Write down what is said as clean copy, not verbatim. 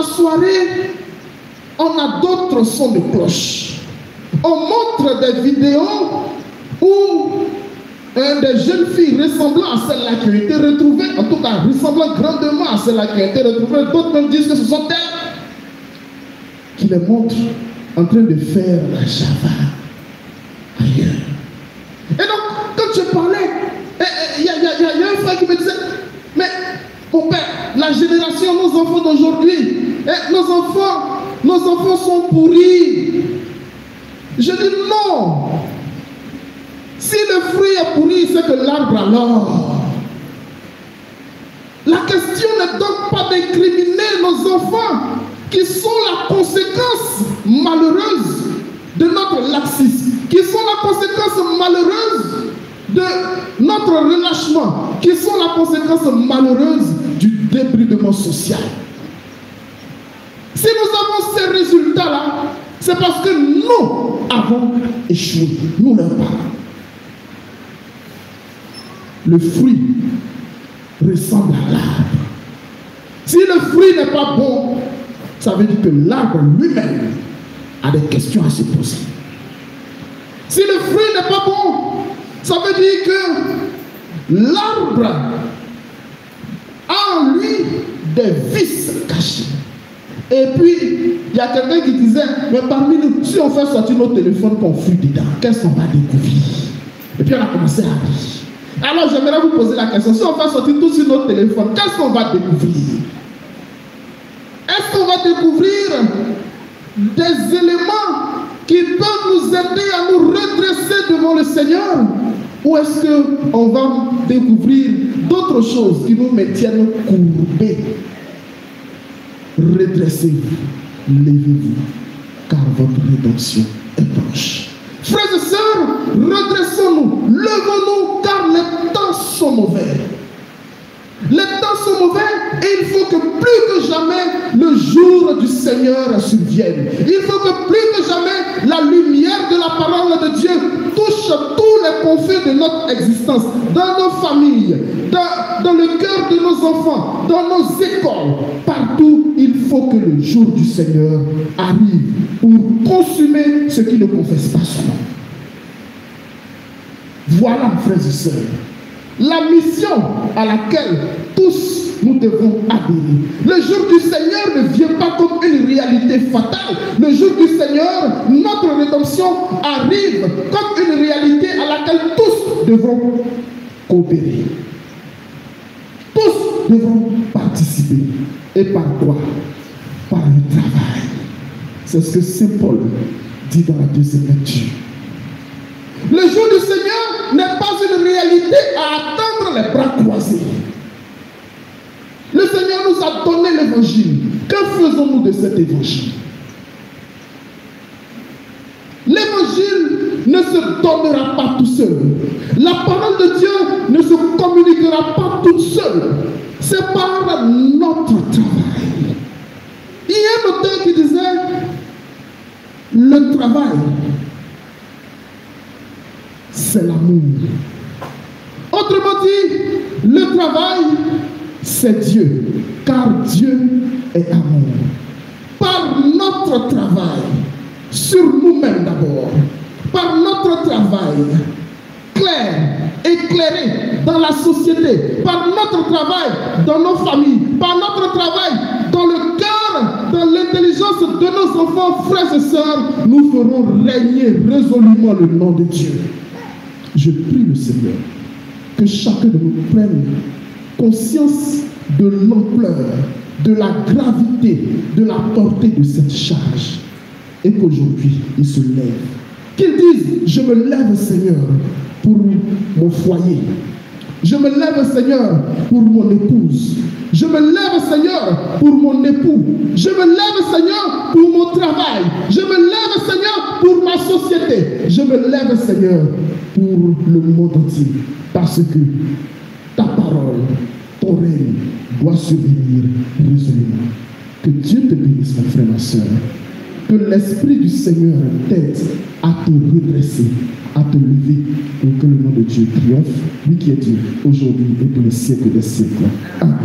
la soirée, on a d'autres sons de cloche. On montre des vidéos où des jeunes filles ressemblant à celles-là qui ont été retrouvées, en tout cas ressemblant grandement à celles-là qui ont été retrouvées, d'autres même disent que ce sont elles qui les montrent en train de faire la java ailleurs. Et donc, quand je parlais, il y a un frère qui me disait, mais mon père, la génération, nos enfants d'aujourd'hui, nos enfants sont pourris. Je dis non. Si le fruit est pourri, c'est que l'arbre alors. La question n'est donc pas d'incriminer nos enfants qui sont la conséquence malheureuse de notre laxisme, qui sont la conséquence malheureuse de notre relâchement, qui sont la conséquence malheureuse du débridement social. Si nous avons ces résultats-là, c'est parce que nous avons échoué, nous leurs parents. Le fruit ressemble à l'arbre. Si le fruit n'est pas bon, ça veut dire que l'arbre lui-même a des questions à se poser. Si le fruit n'est pas bon, ça veut dire que l'arbre a en lui des vices cachés. Et puis, il y a quelqu'un qui disait, mais parmi nous, si on fait sortir nos téléphones qu'on fuit dedans, qu'est-ce qu'on va découvrir? Et puis on a commencé à rire. Alors j'aimerais vous poser la question, si on fait sortir tout sur notre téléphone, qu'est-ce qu'on va découvrir? Est-ce qu'on va découvrir des éléments qui peuvent nous aider à nous redresser devant le Seigneur? Ou est-ce qu'on va découvrir d'autres choses qui nous maintiennent courbés? Redressez-vous, levez-vous, car votre rédemption est proche. Frères et sœurs, redressons-nous, levons-nous, car les temps sont mauvais. Les temps sont mauvais et il faut que plus que jamais le jour du Seigneur survienne. Il faut que plus que jamais la lumière de la parole de Dieu touche tous les confins de notre existence, dans nos familles, dans le cœur de nos enfants, dans nos écoles, partout. Il faut que le jour du Seigneur arrive pour consumer ce qui ne confesse pas son nom. Voilà, frères et sœurs, la mission à laquelle tous nous devons adhérer. Le jour du Seigneur ne vient pas comme une réalité fatale. Le jour du Seigneur, notre rédemption arrive comme une réalité à laquelle tous devront coopérer. Tous devront participer. Et par quoi? Par le travail. C'est ce que Saint Paul dit dans la deuxième lecture. Le jour du Seigneur n'est pas une réalité à attendre les bras croisés. Le Seigneur nous a donné l'évangile. Que faisons-nous de cet évangile? L'évangile ne se donnera pas tout seul. La parole de Dieu ne se communiquera pas toute seule. C'est par notre travail. Il y a un auteur qui disait, le travail, c'est l'amour. Autrement dit, le travail, c'est Dieu, car Dieu est amour. Par notre travail, sur nous-mêmes d'abord, par notre travail, clair, éclairé dans la société, par notre travail dans nos familles, par notre travail dans le cœur, dans l'intelligence de nos enfants, frères et sœurs, nous ferons régner résolument le nom de Dieu. Je prie le Seigneur que chacun de nous prenne conscience de l'ampleur, de la gravité, de la portée de cette charge, et qu'aujourd'hui il se lève. Qu'il dise, je me lève Seigneur pour mon foyer. Je me lève Seigneur pour mon épouse. Je me lève Seigneur pour mon époux. Je me lève Seigneur pour mon travail. Je me lève Seigneur pour ma société. Je me lève Seigneur pour le monde entier. Parce que ta parole, ton règne doit survenir résolument. Que Dieu te bénisse, mon frère, ma soeur. Que l'Esprit du Seigneur t'aide à te redresser, à te lever, pour que le nom de Dieu triomphe, lui qui est Dieu, aujourd'hui et pour les siècles des siècles. Amen.